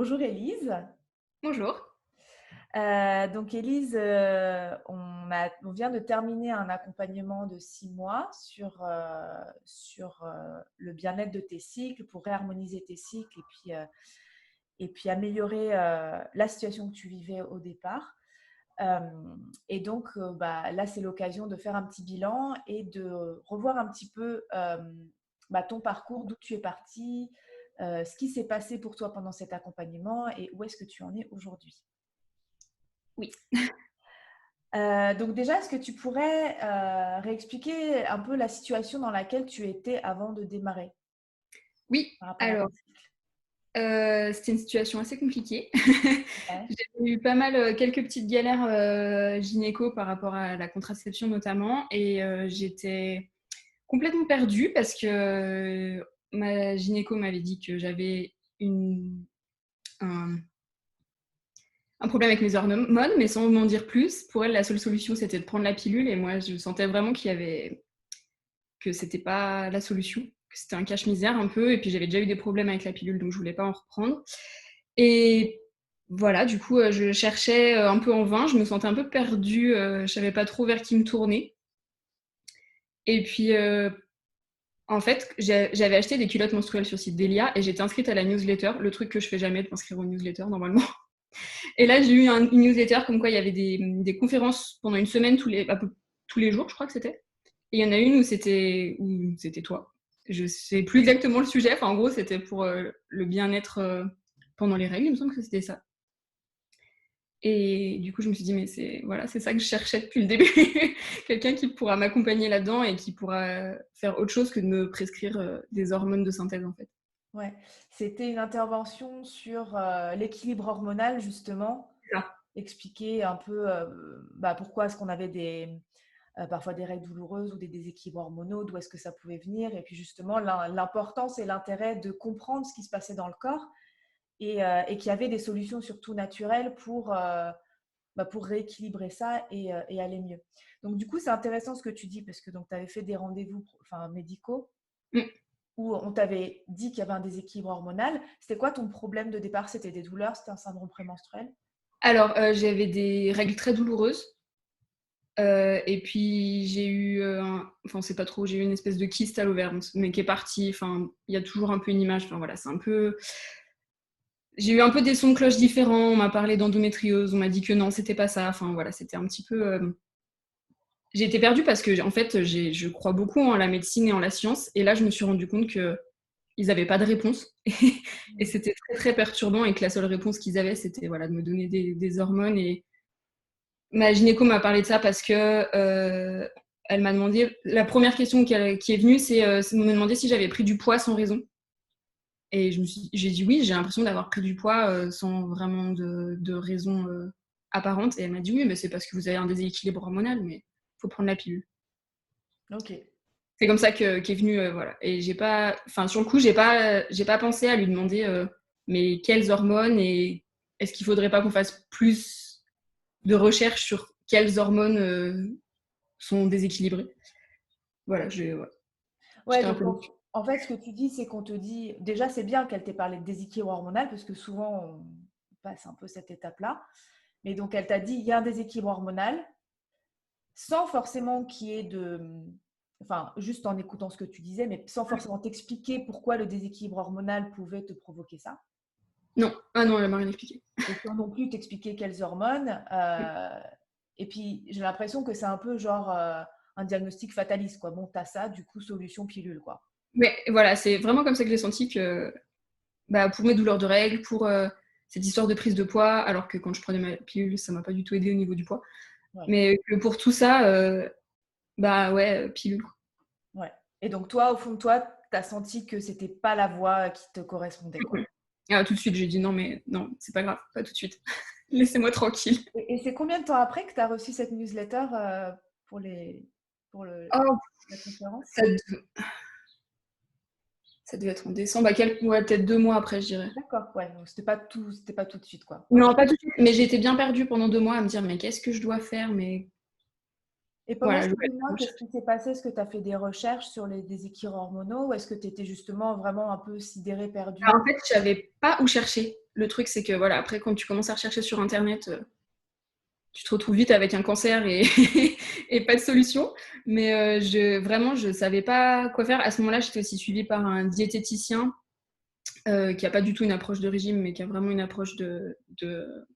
Bonjour Élise. Bonjour. Donc Élise, on vient de terminer un accompagnement de 6 mois sur le bien-être de tes cycles pour réharmoniser tes cycles et puis améliorer la situation que tu vivais au départ. Euh, et donc là, c'est l'occasion de faire un petit bilan et de revoir un petit peu ton parcours, d'où tu es partie, ce qui s'est passé pour toi pendant cet accompagnement et où est-ce que tu en es aujourd'hui. Oui. Donc déjà, est-ce que tu pourrais réexpliquer un peu la situation dans laquelle tu étais avant de démarrer Oui, par rapport à alors, tes cycles? c'était une situation assez compliquée. Ouais. J'ai eu pas mal, quelques petites galères gynéco par rapport à la contraception notamment. Et j'étais complètement perdue parce que ma gynéco m'avait dit que j'avais un, un problème avec mes hormones, mais sans m'en dire plus. Pour elle, la seule solution, c'était de prendre la pilule. Et moi, je sentais vraiment que c'était pas la solution, que c'était un cache-misère un peu, et puis j'avais déjà eu des problèmes avec la pilule, donc je voulais pas en reprendre. Et voilà, du coup, je cherchais un peu en vain, je me sentais un peu perdue, je savais pas trop vers qui me tourner. Et puis, en fait, j'avais acheté des culottes menstruelles sur le site Delia et j'étais inscrite à la newsletter, le truc que je fais jamais de m'inscrire aux newsletters normalement. Et là, j'ai eu une newsletter comme quoi il y avait des conférences pendant une semaine tous les jours, je crois que c'était. Et il y en a une où c'était toi. Je sais plus exactement le sujet. Enfin, en gros, c'était pour le bien-être pendant les règles. Il me semble que c'était ça. Et du coup, je me suis dit, mais c'est ça que je cherchais depuis le début. Quelqu'un qui pourra m'accompagner là-dedans et qui pourra faire autre chose que de me prescrire des hormones de synthèse, en fait. Ouais. C'était une intervention sur l'équilibre hormonal, justement, C'est ça. expliquer un peu pourquoi est-ce qu'on avait parfois des règles douloureuses ou des déséquilibres hormonaux, d'où est-ce que ça pouvait venir, et puis justement l'importance et l'intérêt de comprendre ce qui se passait dans le corps et qu'il y avait des solutions surtout naturelles pour rééquilibrer ça et aller mieux. Donc, du coup, c'est intéressant ce que tu dis parce que tu avais fait des rendez-vous médicaux Mm. où on t'avait dit qu'il y avait un déséquilibre hormonal. C'était quoi ton problème de départ? C'était des douleurs? C'était un syndrome prémenstruel? Alors, j'avais des règles très douloureuses. Et puis j'ai eu, enfin c'est pas trop, j'ai eu une espèce de kyste à l'ovaire, mais qui est partie. Enfin, il y a toujours un peu une image. Enfin voilà, c'est un peu. J'ai eu un peu des sons de cloche différents. On m'a parlé d'endométriose, on m'a dit que non, c'était pas ça. Enfin voilà, c'était un petit peu. J'ai été perdue parce que en fait, je crois beaucoup en la médecine et en la science. Et là, je me suis rendu compte que ils n'avaient pas de réponse. Et c'était très très perturbant et que la seule réponse qu'ils avaient, c'était voilà de me donner des hormones. Et ma gynéco m'a parlé de ça parce que elle m'a demandé, la première question qui est venue, c'est de me demander si j'avais pris du poids sans raison. Et j'ai dit oui, j'ai l'impression d'avoir pris du poids sans vraiment de raison apparente. Et elle m'a dit oui, mais c'est parce que vous avez un déséquilibre hormonal, mais il faut prendre la pilule. Ok. C'est comme ça qu'est venu, voilà. Et enfin sur le coup, j'ai pas pensé à lui demander, mais quelles hormones et est-ce qu'il faudrait pas qu'on fasse plus de recherches sur quelles hormones sont déséquilibrées. Voilà, ouais, Ouais, j'étais un donc peu déçue. en fait, ce que tu dis, c'est qu'on te dit, déjà, c'est bien qu'elle t'ait parlé de déséquilibre hormonal, parce que souvent, on passe un peu cette étape-là. Mais donc, elle t'a dit, il y a un déséquilibre hormonal, sans forcément qu'il y ait enfin, juste en écoutant ce que tu disais, mais sans forcément t'expliquer pourquoi le déséquilibre hormonal pouvait te provoquer ça. Non, ah non, elle m'a rien expliqué. Et sans non plus t'expliquer quelles hormones. Et puis, j'ai l'impression que c'est un peu genre un diagnostic fataliste, quoi. Bon, t'as ça, du coup, solution pilule, quoi. Mais voilà, c'est vraiment comme ça que j'ai senti que bah, pour mes douleurs de règles, pour cette histoire de prise de poids, alors que quand je prenais ma pilule, ça m'a pas du tout aidé au niveau du poids. Ouais. Mais que pour tout ça, bah ouais, pilule. Ouais. Et donc, toi, au fond de toi, t'as senti que c'était pas la voie qui te correspondait, quoi. Ah, tout de suite, j'ai dit non, mais non, c'est pas grave, pas tout de suite. Laissez-moi tranquille. Et c'est combien de temps après que tu as reçu cette newsletter pour pour Oh, la conférence? ça, ça devait être en décembre, ouais, peut-être 2 mois après, je dirais. D'accord, ouais, donc c'était pas tout de suite, quoi. Non, pas tout de suite, mais j'ai été bien perdue pendant 2 mois à me dire, mais qu'est-ce que je dois faire? Mais Et pendant voilà, ces je vais 2 mois, aller qu'est-ce qui s'est passé? Est-ce que tu as fait des recherches sur les déséquilibres hormonaux ou est-ce que tu étais justement vraiment un peu sidérée, perdue? en fait, je savais pas où chercher. le truc, c'est que voilà, après, quand tu commences à rechercher sur Internet, tu te retrouves vite avec un cancer et, et pas de solution. Mais vraiment, je ne savais pas quoi faire. À ce moment-là, j'étais aussi suivie par un diététicien qui n'a pas du tout une approche de régime, mais qui a vraiment une approche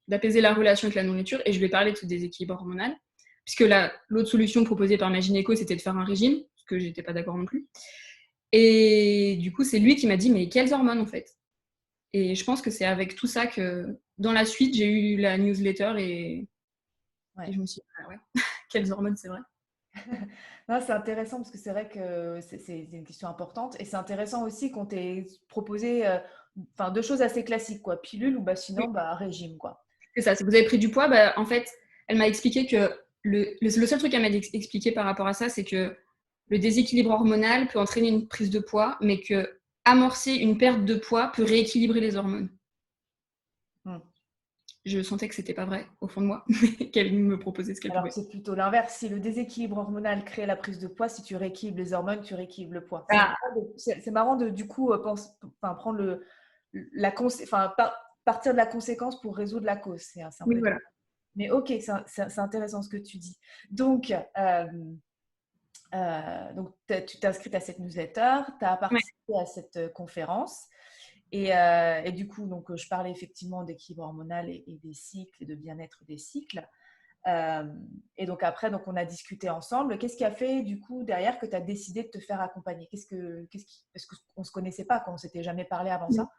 d'apaiser la relation avec la nourriture. Et je lui ai parlé de ce déséquilibre hormonal. Puisque l'autre solution proposée par ma gynéco, c'était de faire un régime, parce que j'étais pas d'accord non plus. Et du coup, c'est lui qui m'a dit, mais quelles hormones en fait? Et je pense que c'est avec tout ça que, dans la suite, j'ai eu la newsletter et je me suis dit, ah ouais, quelles hormones, c'est vrai. Non, c'est intéressant parce que c'est vrai que c'est une question importante et c'est intéressant aussi qu'on t'ait proposé enfin, deux choses assez classiques, quoi, pilule ou bah, sinon Oui, bah, régime, quoi. c'est ça. Si vous avez pris du poids, bah, en fait, elle m'a expliqué que le seul truc qu'elle m'a expliqué par rapport à ça, c'est que le déséquilibre hormonal peut entraîner une prise de poids, mais que amorcer une perte de poids peut rééquilibrer les hormones. Hmm. Je sentais que c'était pas vrai au fond de moi, mais qu'elle me proposait ce qu'elle Alors que pouvait. c'est plutôt l'inverse. Si le déséquilibre hormonal crée la prise de poids, si tu rééquilibres les hormones, tu rééquilibres le poids. Ah, C'est marrant de du coup prendre partir de la conséquence pour résoudre la cause. C'est un oui, peu. voilà. Mais ok, c'est intéressant ce que tu dis. Donc, tu t'es inscrite à cette newsletter, tu as Ouais. participé à cette conférence. Et du coup, donc, je parlais effectivement d'équilibre hormonal et des cycles et de bien-être des cycles. Et donc après, donc, on a discuté ensemble. Qu'est-ce qui a fait du coup derrière que tu as décidé de te faire accompagner? Parce qu'on ne se connaissait pas, qu'on ne s'était jamais parlé avant ça.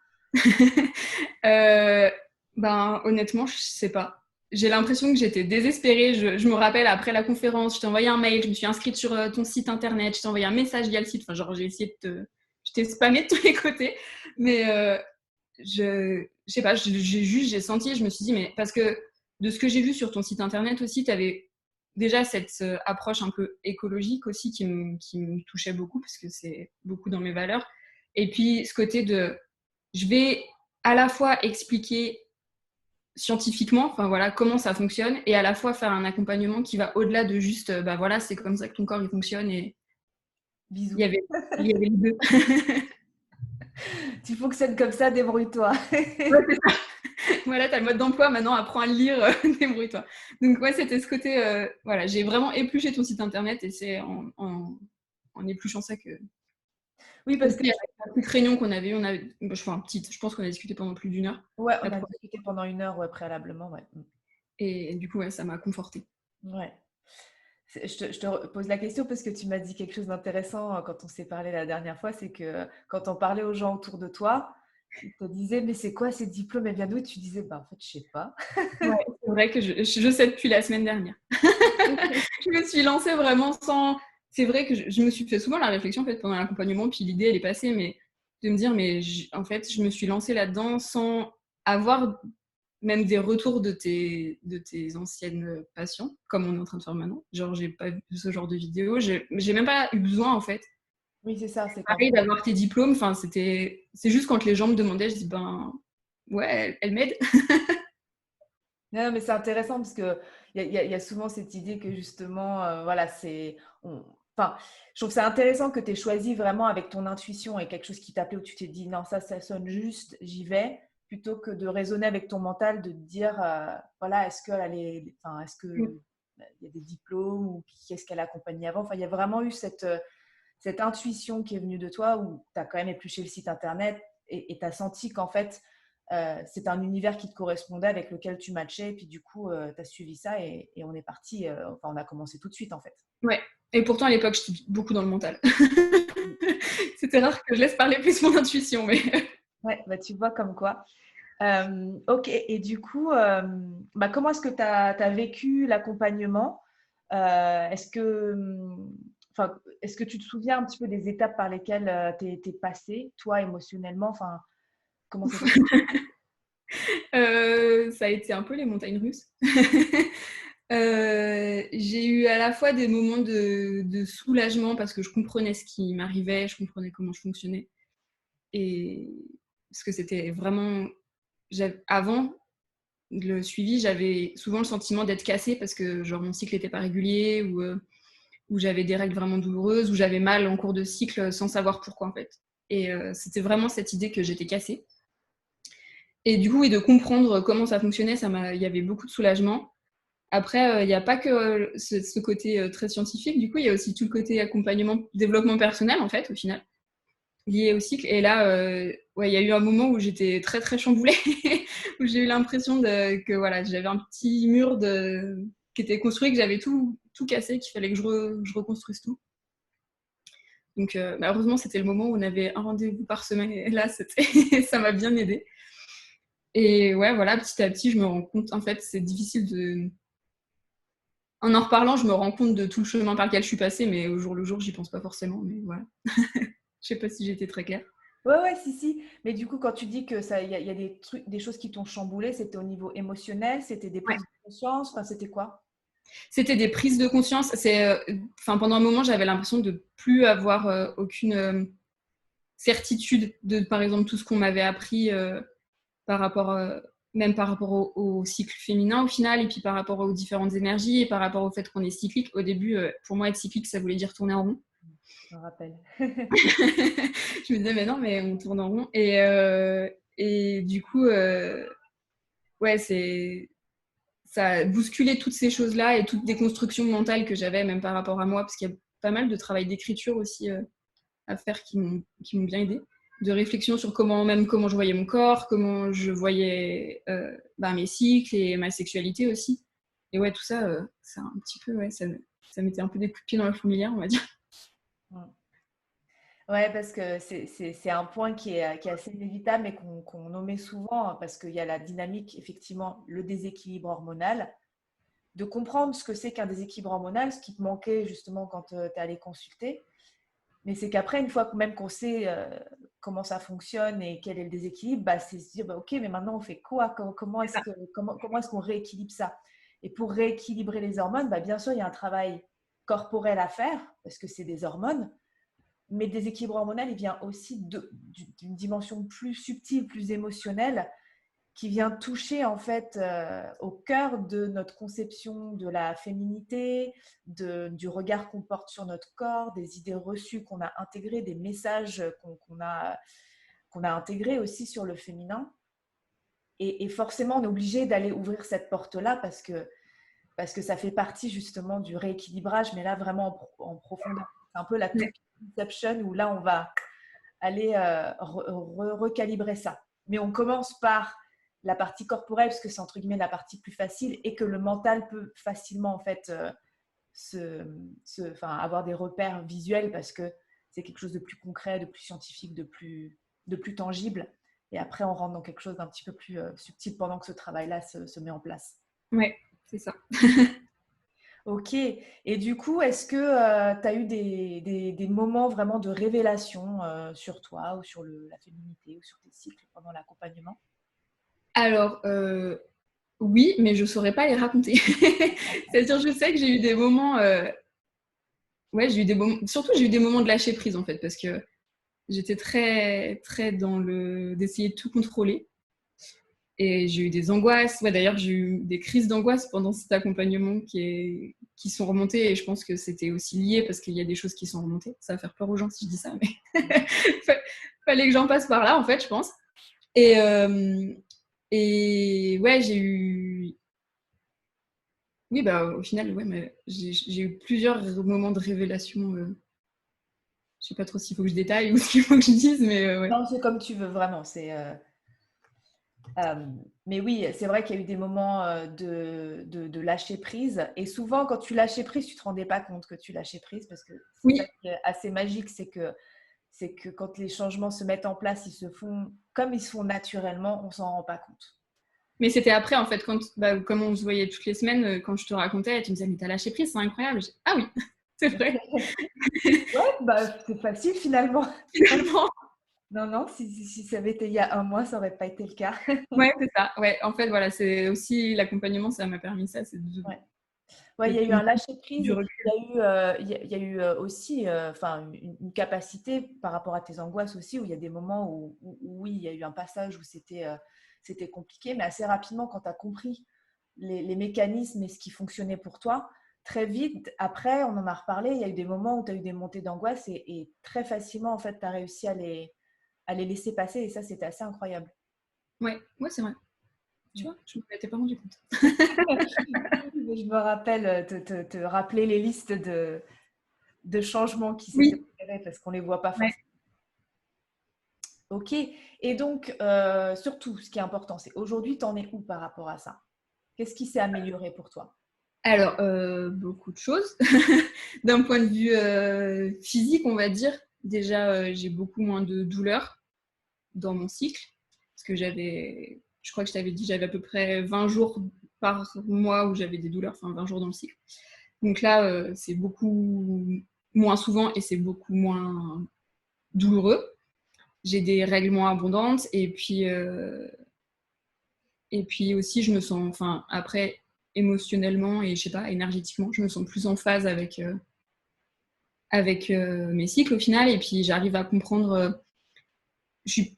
Euh, ben, honnêtement, je sais pas. J'ai l'impression que j'étais désespérée. Je me rappelle, après la conférence, je t'ai envoyé un mail, je me suis inscrite sur ton site internet, je t'ai envoyé un message via le site. Enfin, genre, j'ai essayé de te. Je t'ai spammé de tous les côtés. Mais je sais pas, j'ai senti, je me suis dit, mais parce que de ce que j'ai vu sur ton site internet aussi, tu avais déjà cette approche un peu écologique aussi qui me touchait beaucoup, parce que c'est beaucoup dans mes valeurs. Et puis, ce côté de. Je vais à la fois expliquer scientifiquement, enfin voilà, comment ça fonctionne, et à la fois faire un accompagnement qui va au-delà de juste, bah voilà, c'est comme ça que ton corps il fonctionne, et il y Bisous. avait, il y avait les deux. Tu fonctionnes comme ça, débrouille-toi. Ouais, c'est ça. Voilà, t'as le mode d'emploi, maintenant apprends à le lire, débrouille-toi. Donc ouais, c'était ce côté, voilà, j'ai vraiment épluché ton site internet, et c'est en épluchant ça que Oui, parce aussi que avec la petite réunion qu'on avait, je pense qu'on a discuté pendant plus d'1 heure. ouais, on a discuté pendant 1 heure ouais, préalablement. Ouais. Et du coup, ouais, ça m'a confortée. Ouais. Je te pose la question parce que tu m'as dit quelque chose d'intéressant quand on s'est parlé la dernière fois, c'est que quand on parlait aux gens autour de toi, ils te disaient mais c'est quoi ces diplômes et bien d'où? Tu disais bah en fait je sais pas. Ouais, c'est vrai que je sais depuis la semaine dernière. Je me suis lancée vraiment sans. C'est vrai que je me suis fait souvent la réflexion en fait, pendant l'accompagnement, puis l'idée elle est passée, mais de me dire, mais en fait, je me suis lancée là-dedans sans avoir même des retours de tes anciennes patients, comme on est en train de faire maintenant. Genre, j'ai pas vu ce genre de vidéo, j'ai même pas eu besoin en fait. Oui, c'est ça, c'est qu'en Pareil fait. d'avoir tes diplômes, enfin, c'est juste quand les gens me demandaient, je dis, ben ouais, elle m'aide. Non, mais c'est intéressant parce que il y a souvent cette idée que justement, voilà, enfin, je trouve ça intéressant que tu aies choisi vraiment avec ton intuition et quelque chose qui t'appelait où tu t'es dit non, ça sonne juste, j'y vais, plutôt que de raisonner avec ton mental, de te dire, voilà, est-ce que il y a des diplômes ou qui est-ce qu'elle a accompagné avant. Enfin, il y a vraiment eu cette intuition qui est venue de toi où tu as quand même épluché le site internet et tu as senti qu'en fait, c'est un univers qui te correspondait, avec lequel tu matchais. Et puis du coup, tu as suivi ça et on est parti. Enfin, on a commencé tout de suite en fait. Ouais. Et pourtant, à l'époque, j'étais beaucoup dans le mental. C'était rare que je laisse parler plus mon intuition, mais. Ouais, bah, tu vois comme quoi. Ok, et du coup, bah, comment est-ce que tu as vécu l'accompagnement? Est-ce que tu te souviens un petit peu des étapes par lesquelles tu es passé, toi, émotionnellement? Enfin, comment ça s'est passé? Ça a été un peu les montagnes russes. J'ai eu à la fois des moments de soulagement parce que je comprenais ce qui m'arrivait, je comprenais comment je fonctionnais. Et parce que c'était vraiment. Avant le suivi, j'avais souvent le sentiment d'être cassée parce que genre, mon cycle n'était pas régulier ou j'avais des règles vraiment douloureuses ou j'avais mal en cours de cycle sans savoir pourquoi en fait. Et c'était vraiment cette idée que j'étais cassée. Et du coup, et de comprendre comment ça fonctionnait, il y avait beaucoup de soulagement. Après, il n'y a pas que ce côté très scientifique. Du coup, il y a aussi tout le côté accompagnement, développement personnel, en fait, au final, lié au cycle. Et là, ouais, il y a eu un moment où j'étais très, très chamboulée, où j'ai eu l'impression que voilà, j'avais un petit mur qui était construit, que j'avais tout cassé, qu'il fallait que je reconstruise tout. Donc, malheureusement, c'était le moment où on avait un rendez-vous par semaine. Et là, ça m'a bien aidée. Et ouais, voilà, petit à petit, je me rends compte, en fait, c'est difficile de... En reparlant, je me rends compte de tout le chemin par lequel je suis passée, mais au jour le jour, j'y pense pas forcément, mais voilà. Je sais pas si j'étais très claire. Ouais, ouais, si, si. Mais du coup, quand tu dis que ça, il y a des trucs, des choses qui t'ont chamboulé, c'était au niveau émotionnel, c'était des Ouais. prises de conscience, enfin, c'était quoi? C'était des prises de conscience. Enfin, pendant un moment, j'avais l'impression de plus avoir aucune certitude de, par exemple, tout ce qu'on m'avait appris par rapport, même par rapport au cycle féminin au final, et puis par rapport aux différentes énergies, et par rapport au fait qu'on est cyclique. Au début, pour moi, être cyclique, ça voulait dire tourner en rond. Je me rappelle. Je me disais, mais non, mais on tourne en rond. Et du coup, ouais, ça a bousculé toutes ces choses-là et toutes des constructions mentales que j'avais, même par rapport à moi, parce qu'il y a pas mal de travail d'écriture aussi à faire qui m'ont bien aidé. De réflexion sur comment je voyais mon corps, comment je voyais mes cycles et ma sexualité aussi. Et ouais, tout ça, ça un petit peu, ouais, ça mettait un peu des coups de pied dans la fourmilière, on va dire. Mm. Ouais, parce que c'est un point qui est assez inévitable, mais qu'on nommait souvent, hein, parce qu'il y a la dynamique, effectivement, le déséquilibre hormonal. De comprendre ce que c'est qu'un déséquilibre hormonal, ce qui te manquait justement quand tu es allé consulter. Mais c'est qu'après, une fois même qu'on sait comment ça fonctionne et quel est le déséquilibre, bah, c'est se dire, bah, OK, mais maintenant on fait quoi? Comment est-ce qu'on rééquilibre ça? Et pour rééquilibrer les hormones, bah, bien sûr, il y a un travail corporel à faire, parce que c'est des hormones, mais le déséquilibre hormonal, il vient aussi d'une dimension plus subtile, plus émotionnelle, qui vient toucher en fait au cœur de notre conception de la féminité, du regard qu'on porte sur notre corps, des idées reçues qu'on a intégrées, des messages qu'on a intégrés aussi sur le féminin. Et forcément, on est obligé d'aller ouvrir cette porte-là parce que ça fait partie justement du rééquilibrage, mais là vraiment en profondeur. C'est un peu la Ouais. toute inception où là, on va aller recalibrer ça. Mais on commence par la partie corporelle, parce que c'est entre guillemets la partie plus facile et que le mental peut facilement en fait avoir des repères visuels parce que c'est quelque chose de plus concret, de plus scientifique, de plus tangible. Et après, on rentre dans quelque chose d'un petit peu plus subtil pendant que ce travail-là se met en place. Ouais, c'est ça. Ok. Et du coup, est-ce que tu as eu des moments vraiment de révélation sur toi ou sur la féminité ou sur tes cycles pendant l'accompagnement? Alors, oui, mais je saurais pas les raconter. C'est-à-dire, je sais que j'ai eu des moments, ouais, j'ai eu des moments, surtout j'ai eu des moments de lâcher prise en fait, parce que j'étais très, très dans d'essayer de tout contrôler. Et j'ai eu des angoisses. Ouais, d'ailleurs, j'ai eu des crises d'angoisse pendant cet accompagnement qui sont remontées. Et je pense que c'était aussi lié parce qu'il y a des choses qui sont remontées. Ça va faire peur aux gens si je dis ça, mais fallait que j'en passe par là, en fait, je pense. Et, ouais, j'ai eu. Oui, bah, au final, ouais, mais j'ai eu plusieurs moments de révélation. Je sais pas trop s'il faut que je détaille ou s'il faut que je dise, mais ouais. Non, c'est comme tu veux, vraiment. Mais oui, c'est vrai qu'il y a eu des moments de lâcher prise. Et souvent, quand tu lâchais prise, tu ne te rendais pas compte que tu lâchais prise parce que c'est ça Oui, qui est assez magique, c'est que quand les changements se mettent en place, ils se font comme ils se font naturellement, on s'en rend pas compte. mais c'était après, en fait, comme on se voyait toutes les semaines, quand je te racontais, tu me disais, mais t'as lâché prise, c'est incroyable. Ah oui, c'est vrai, Ouais, bah, c'est facile finalement. finalement. Non, non, si ça avait été il y a un mois, ça n'aurait pas été le cas. Ouais, c'est ça. Ouais, en fait, voilà, c'est aussi l'accompagnement, ça m'a permis ça, c'est Ouais. Ouais, de il y a eu un prendre lâcher prise du et puis recul. il y a eu aussi une capacité par rapport à tes angoisses aussi, où il y a des moments où oui, il y a eu un passage où c'était compliqué, mais assez rapidement, quand tu as compris les mécanismes et ce qui fonctionnait pour toi, très vite, après, on en a reparlé, il y a eu des moments où tu as eu des montées d'angoisse et très facilement, en fait, tu as réussi à les laisser passer et ça, c'était assez incroyable. Ouais, ouais, c'est vrai. Tu vois, je ne m'étais pas rendu compte. Je me rappelle te rappeler les listes de changements qui s'étaient Oui, opérés parce qu'on ne les voit pas ouais. forcément. Ok. Et donc, surtout, ce qui est important, c'est aujourd'hui, tu en es où par rapport à ça? Qu'est-ce qui s'est amélioré pour toi? Alors, beaucoup de choses. D'un point de vue physique, on va dire, déjà, j'ai beaucoup moins de douleurs dans mon cycle. Parce que je crois que je t'avais dit, j'avais à peu près 20 jours par mois où j'avais des douleurs, enfin 20 jours dans le cycle. Donc là, c'est beaucoup moins souvent et c'est beaucoup moins douloureux. J'ai des règles moins abondantes et puis aussi, je me sens, enfin, après, émotionnellement et je sais pas, énergétiquement, je me sens plus en phase avec mes cycles au final. Et puis, j'arrive à comprendre. J'ai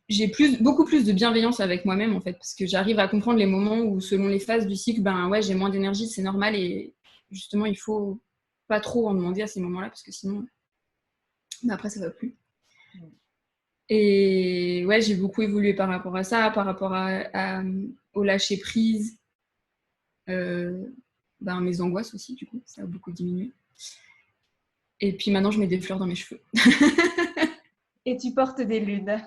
beaucoup plus de bienveillance avec moi-même en fait, parce que j'arrive à comprendre les moments où, selon les phases du cycle, ben ouais, j'ai moins d'énergie, c'est normal. Et justement, il faut pas trop en demander à ces moments-là, parce que sinon, ben après, ça va plus. Et ouais, j'ai beaucoup évolué par rapport à ça, par rapport au lâcher prise. Ben, mes angoisses aussi, du coup, ça a beaucoup diminué. Et puis maintenant, je mets des fleurs dans mes cheveux. Et tu portes des lunes.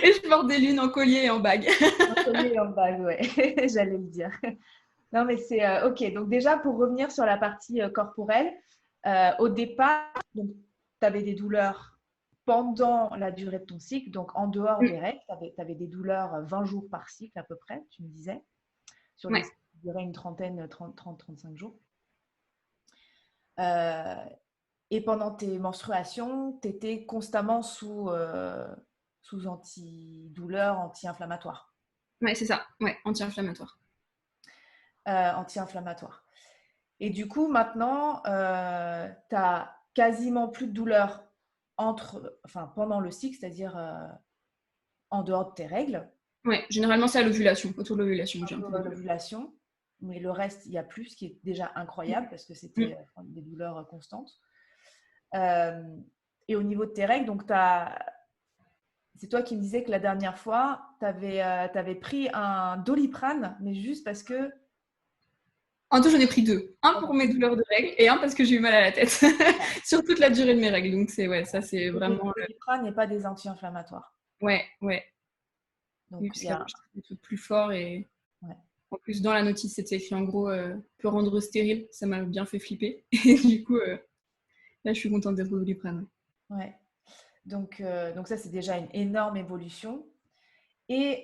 Et je porte des lunes en collier et en bague. En collier et en bague, ouais, j'allais le dire. Non, mais c'est ok. Donc déjà, pour revenir sur la partie corporelle, au départ, tu avais des douleurs pendant la durée de ton cycle, donc en dehors des règles, tu avais des douleurs 20 jours par cycle à peu près, tu me disais, sur des Ouais. cycles qui duraient une trentaine, 35 jours. Euh, et pendant tes menstruations, tu étais constamment sous antidouleur, anti-inflammatoire. Ouais, c'est ça. Ouais, anti-inflammatoire. Anti-inflammatoire. Et du coup, maintenant, tu as quasiment plus de douleur pendant le cycle, c'est-à-dire en dehors de tes règles, Ouais, généralement, c'est à l'ovulation, autour de l'ovulation, j'ai un peu des douleurs. l'ovulation, mais le reste, il y a plus, ce qui est déjà incroyable parce que c'était des douleurs constantes. Euh, et au niveau de tes règles, donc c'est toi qui me disais que la dernière fois, tu avais pris un Doliprane, mais juste parce que… En tout, j'en ai pris 2. Un pour mes douleurs de règles et un parce que j'ai eu mal à la tête sur toute la durée de mes règles. Donc, ouais, ça, c'est Les vraiment. Doliprane n'est pas des anti-inflammatoires. Ouais, ouais. Oui, Donc, parce il y qu'avant, a… je travaillais des trucs plus forts et Ouais. en plus, dans la notice, c'était écrit en gros peut rendre stérile. Ça m'a bien fait flipper. Et du coup, là, je suis contente d'être au Doliprane. Ouais. Donc ça, c'est déjà une énorme évolution. Et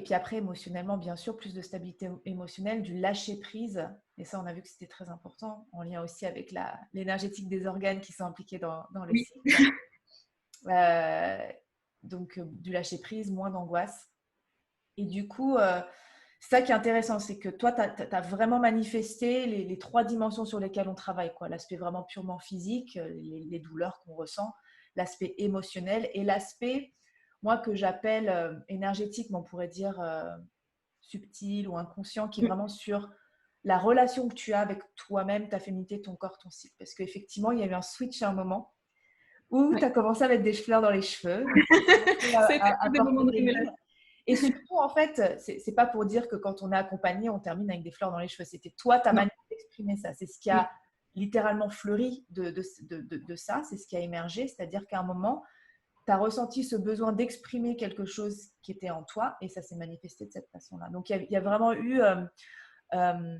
puis après, émotionnellement, bien sûr, plus de stabilité émotionnelle, du lâcher-prise. Et ça, on a vu que c'était très important, en lien aussi avec l'énergétique des organes qui sont impliqués dans le Oui. cycle. Donc, du lâcher-prise, moins d'angoisse. Et du coup, c'est ça qui est intéressant, c'est que toi, tu as vraiment manifesté les trois dimensions sur lesquelles on travaille, quoi. L'aspect vraiment purement physique, les douleurs qu'on ressent, l'aspect émotionnel et l'aspect, moi, que j'appelle énergétique, mais on pourrait dire subtil ou inconscient, qui est vraiment sur la relation que tu as avec toi-même, ta féminité, ton corps, ton cycle. Parce qu'effectivement, il y a eu un switch à un moment où tu Ouais. as commencé à mettre des fleurs dans les cheveux, donc tu as commencé C'était à des moments porter de des révélation. lunes. Et surtout, en fait, c'est pas pour dire que quand on est accompagné, on termine avec des fleurs dans les cheveux. C'était toi, ta Non. manière d'exprimer ça. C'est ce qui Oui. a littéralement fleuri de ça. C'est ce qui a émergé. C'est-à-dire qu'à un moment, tu as ressenti ce besoin d'exprimer quelque chose qui était en toi et ça s'est manifesté de cette façon-là. Donc, il y a vraiment eu euh,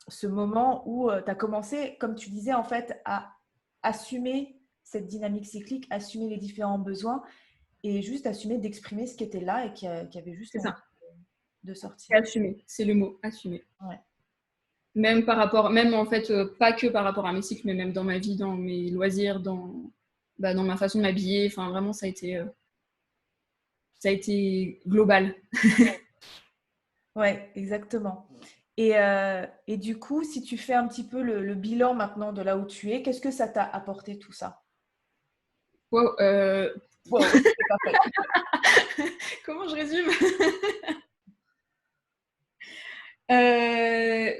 ce moment où tu as commencé, comme tu disais, en fait, à assumer cette dynamique cyclique, assumer les différents besoins et juste assumer d'exprimer ce qui était là et qui avait juste C'est envie ça. de C'est sortir. assumer. C'est le mot, assumer. Ouais. Même par rapport, même en fait, pas que par rapport à mes cycles, mais même dans ma vie, dans mes loisirs, dans ma façon de m'habiller. Enfin, vraiment, ça a été global. Ouais, exactement. Et du coup, si tu fais un petit peu le bilan maintenant de là où tu es, qu'est-ce que ça t'a apporté tout ça? Wow, Wow, c'est pas fait. comment je résume?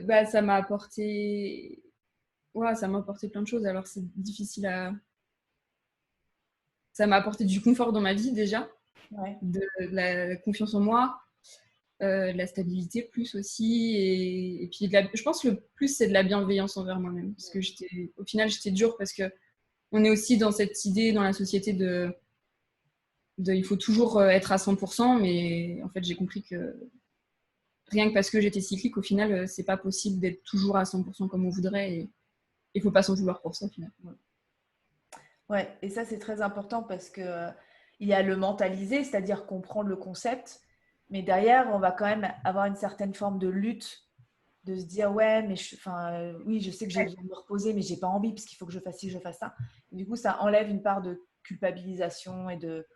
Bah, ça m'a apporté. Ouais, ça m'a apporté plein de choses. Alors, c'est difficile à. Ça m'a apporté du confort dans ma vie déjà. Ouais. de la confiance en moi, de la stabilité plus aussi, et puis je pense que le plus, c'est de la bienveillance envers moi-même. Parce que au final, j'étais dure parce que on est aussi dans cette idée dans la société il faut toujours être à 100%, mais en fait, j'ai compris que rien que parce que j'étais cyclique, au final, c'est pas possible d'être toujours à 100% comme on voudrait, et il faut pas s'en vouloir pour ça, au final. Ouais, et ça c'est très important parce que il y a le mentaliser, c'est-à-dire comprendre le concept, mais derrière on va quand même avoir une certaine forme de lutte, de se dire ouais, mais oui, je sais que j'ai besoin de me reposer, mais j'ai pas envie parce qu'il faut que je fasse ci, que je fasse ça. Et du coup, ça enlève une part de culpabilisation et de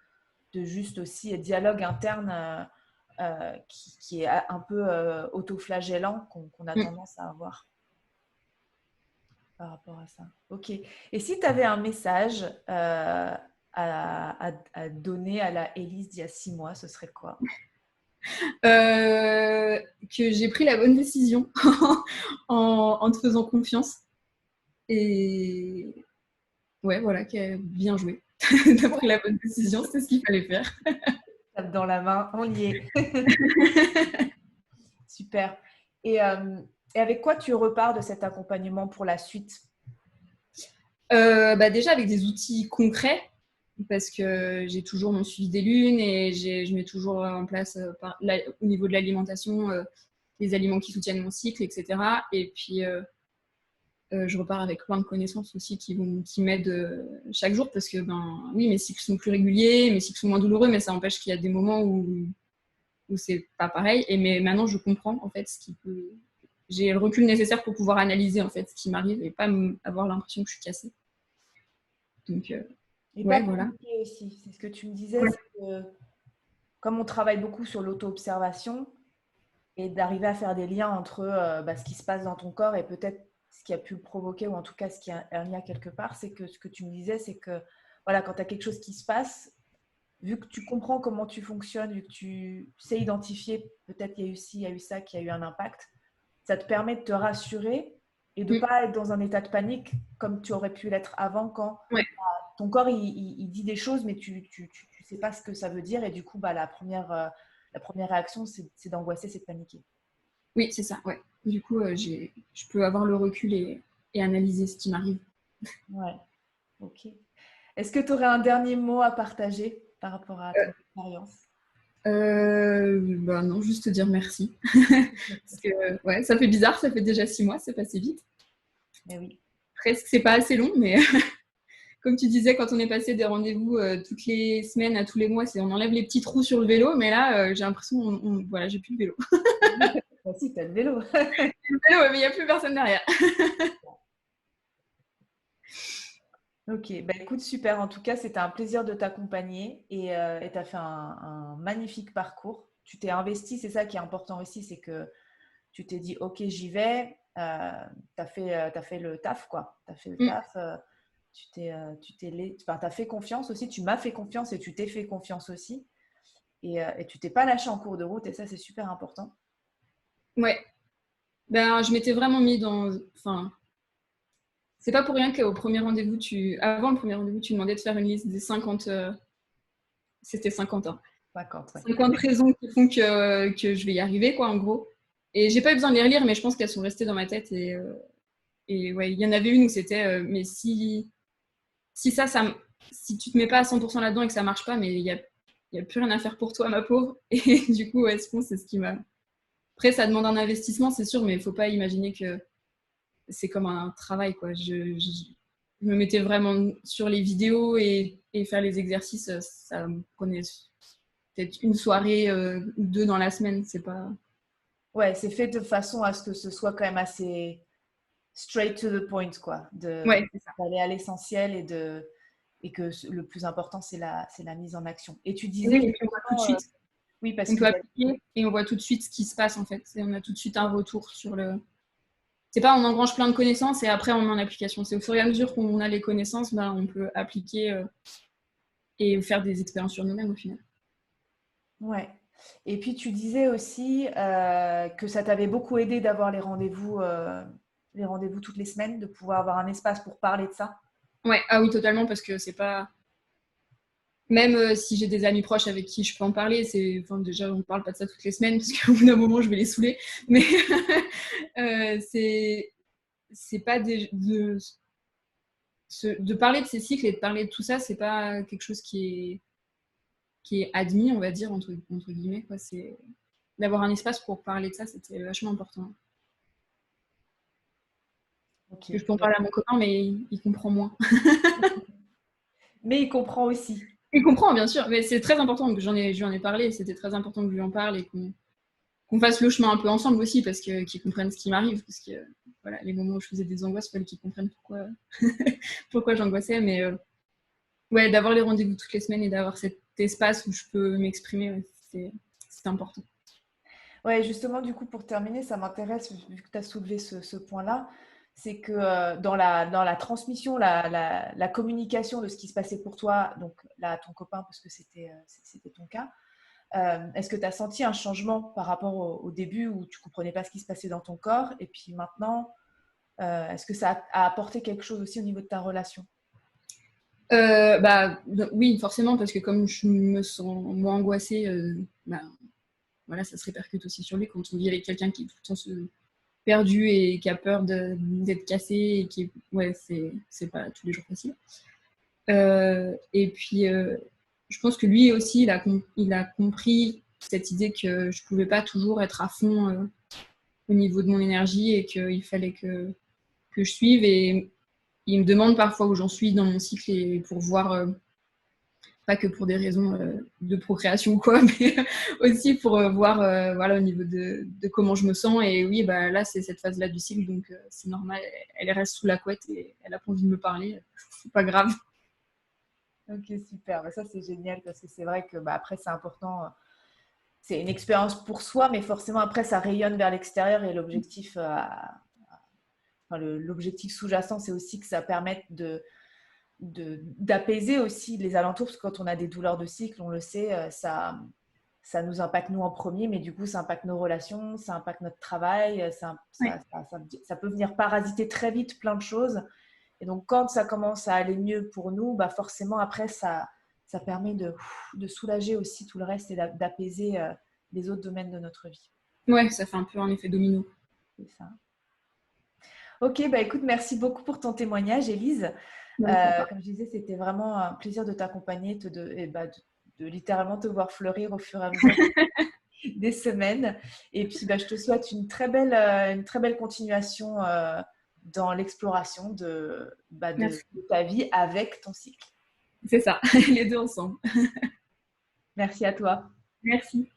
juste aussi un dialogue interne qui est un peu autoflagellant qu'on a Mm. tendance à avoir par rapport à ça. Ok. Et si tu avais un message à donner à la Élise d'il y a 6 mois, ce serait quoi? Que j'ai pris la bonne décision en te faisant confiance. Et ouais, voilà, bien joué. T'as pris la bonne décision, c'est ce qu'il fallait faire. Tape dans la main, on y est. Super. Et, euh, et avec quoi tu repars de cet accompagnement pour la suite? Déjà avec des outils concrets, parce que j'ai toujours mon suivi des lunes et je mets toujours en place au niveau de l'alimentation les aliments qui soutiennent mon cycle, etc. Et puis je repars avec plein de connaissances aussi qui m'aident chaque jour, parce que oui, mes cycles sont plus réguliers, mes cycles sont moins douloureux, mais ça n'empêche qu'il y a des moments où c'est pas pareil. Mais maintenant, je comprends en fait j'ai le recul nécessaire pour pouvoir analyser en fait ce qui m'arrive et pas avoir l'impression que je suis cassée. Donc Et pas ouais, voilà. compliqué aussi. C'est ce que tu me disais, Ouais. c'est que comme on travaille beaucoup sur l'auto-observation et d'arriver à faire des liens entre ce qui se passe dans ton corps et peut-être ce qui a pu le provoquer, ou en tout cas ce qui a un lien quelque part, c'est que ce que tu me disais, c'est que voilà, quand tu as quelque chose qui se passe, vu que tu comprends comment tu fonctionnes, vu que tu sais identifier, peut-être il y a eu ci, il y a eu ça, qui a eu un impact, ça te permet de te rassurer et de ne Mm. pas être dans un état de panique comme tu aurais pu l'être avant quand Ouais. ton corps il dit des choses mais tu sais pas ce que ça veut dire et du coup la première réaction c'est d'angoisser, c'est de paniquer. Oui, c'est ça, ouais. Du coup, je peux avoir le recul et analyser ce qui m'arrive. Ouais, ok. Est-ce que tu aurais un dernier mot à partager par rapport à ton expérience? Non, juste te dire merci. Parce que ouais, ça fait bizarre, ça fait déjà 6 mois, c'est passé vite. Mais oui. Presque, c'est pas assez long, mais comme tu disais, quand on est passé des rendez-vous toutes les semaines à tous les mois, on enlève les petits trous sur le vélo, mais là, j'ai l'impression, voilà, j'ai plus de vélo. Toi aussi, tu as le vélo. Le vélo, ouais, mais il n'y a plus personne derrière. Ok, bah écoute, super. En tout cas, c'était un plaisir de t'accompagner et tu as fait un magnifique parcours. Tu t'es investi, c'est ça qui est important aussi, c'est que tu t'es dit, ok, j'y vais. T'as fait le taf, quoi. Tu as fait le Mm. taf. Enfin, t'as fait confiance aussi. Tu m'as fait confiance et tu t'es fait confiance aussi. Et tu t'es pas lâché en cours de route et ça, c'est super important. Ouais, je m'étais vraiment mis dans. Enfin, c'est pas pour rien qu'au premier rendez-vous, avant le premier rendez-vous, tu demandais de faire une liste des 50. C'était 50, hein. 50, ouais. 50 raisons qui font que je vais y arriver, quoi, en gros. Et j'ai pas eu besoin de les relire, mais je pense qu'elles sont restées dans ma tête. Et ouais, il y en avait une où c'était, mais si si tu te mets pas à 100% là-dedans et que ça marche pas, mais il y a plus rien à faire pour toi, ma pauvre. Et du coup, ouais, je pense que c'est ce qui m'a. Après, ça demande un investissement, c'est sûr, mais il faut pas imaginer que c'est comme un travail, quoi. Je me mettais vraiment sur les vidéos et faire les exercices, ça me prenait peut-être une soirée ou deux dans la semaine, c'est pas. Ouais, c'est fait de façon à ce que ce soit quand même assez straight to the point, quoi. Ouais, c'est ça. D'aller à l'essentiel et que le plus important, c'est la mise en action. Et tu Et oui, disais et puis on voit tout de justement, suite, oui, parce on que peut appliquer et on voit tout de suite ce qui se passe en fait. Et on a tout de suite un retour sur le. C'est pas on engrange plein de connaissances et après on met en application. C'est au fur et à mesure qu'on a les connaissances, on peut appliquer et faire des expériences sur nous-mêmes au final. ouais. Et puis tu disais aussi que ça t'avait beaucoup aidé d'avoir les rendez-vous toutes les semaines, de pouvoir avoir un espace pour parler de ça. Ouais, ah oui, totalement, parce que c'est pas. Même si j'ai des amis proches avec qui je peux en parler, déjà, on ne parle pas de ça toutes les semaines, parce qu'au bout d'un moment, je vais les saouler. Mais c'est pas de parler de ces cycles et de parler de tout ça, c'est pas quelque chose qui est admis, on va dire, entre guillemets, quoi. C'est d'avoir un espace pour parler de ça, c'était vachement important. Ok. Que je peux en parler à mon copain, mais il comprend moins. Mais il comprend aussi. Il comprend, bien sûr, mais c'est très important que je lui en ai parlé. C'était très important que je lui en parle et qu'on fasse le chemin un peu ensemble aussi, parce qu'ils comprennent ce qui m'arrive. Parce que voilà, les moments où je faisais des angoisses, il fallait qu'ils comprennent pourquoi j'angoissais. Mais ouais, d'avoir les rendez-vous toutes les semaines et d'avoir cet espace où je peux m'exprimer, ouais, c'est important. Ouais, justement, du coup, pour terminer, ça m'intéresse, vu que tu as soulevé ce point-là, c'est que dans la transmission, la communication de ce qui se passait pour toi, donc là, à ton copain, parce que c'était ton cas, est-ce que tu as senti un changement par rapport au début où tu ne comprenais pas ce qui se passait dans ton corps? Et puis maintenant, est-ce que ça a apporté quelque chose aussi au niveau de ta relation? Oui, forcément, parce que comme je me sens moins angoissée, voilà, ça se répercute aussi sur lui quand on vit avec quelqu'un qui est tout le temps perdu et qui a peur d'être cassé et ouais, c'est pas tous les jours facile. Et puis, je pense que lui aussi, il a compris cette idée que je pouvais pas toujours être à fond au niveau de mon énergie et qu'il fallait que je suive. Et il me demande parfois où j'en suis dans mon cycle et pour voir, pas que pour des raisons de procréation ou quoi, mais aussi pour voir voilà, au niveau de comment je me sens. Et oui, bah, là, c'est cette phase-là du cycle, donc c'est normal. Elle reste sous la couette et elle a pas envie de me parler. C'est pas grave. Ok, super. Bah, ça, c'est génial parce que c'est vrai que après, c'est important. C'est une expérience pour soi, mais forcément, après, ça rayonne vers l'extérieur et l'objectif sous-jacent, c'est aussi que ça permette d'apaiser aussi les alentours, parce que quand on a des douleurs de cycle, on le sait, ça nous impacte nous en premier, mais du coup, ça impacte nos relations, ça impacte notre travail, Ouais. ça peut venir parasiter très vite plein de choses. Et donc, quand ça commence à aller mieux pour nous, forcément, après, ça permet de soulager aussi tout le reste et d'apaiser les autres domaines de notre vie. Ouais, ça fait un peu un effet domino. C'est ça. Ok, écoute, merci beaucoup pour ton témoignage, Élise. Ouais, Comme je disais, c'était vraiment un plaisir de t'accompagner, de littéralement te voir fleurir au fur et à mesure des semaines. Et puis, je te souhaite une très belle continuation dans l'exploration merci. de ta vie avec ton cycle. C'est ça, les deux ensemble. Merci à toi. Merci.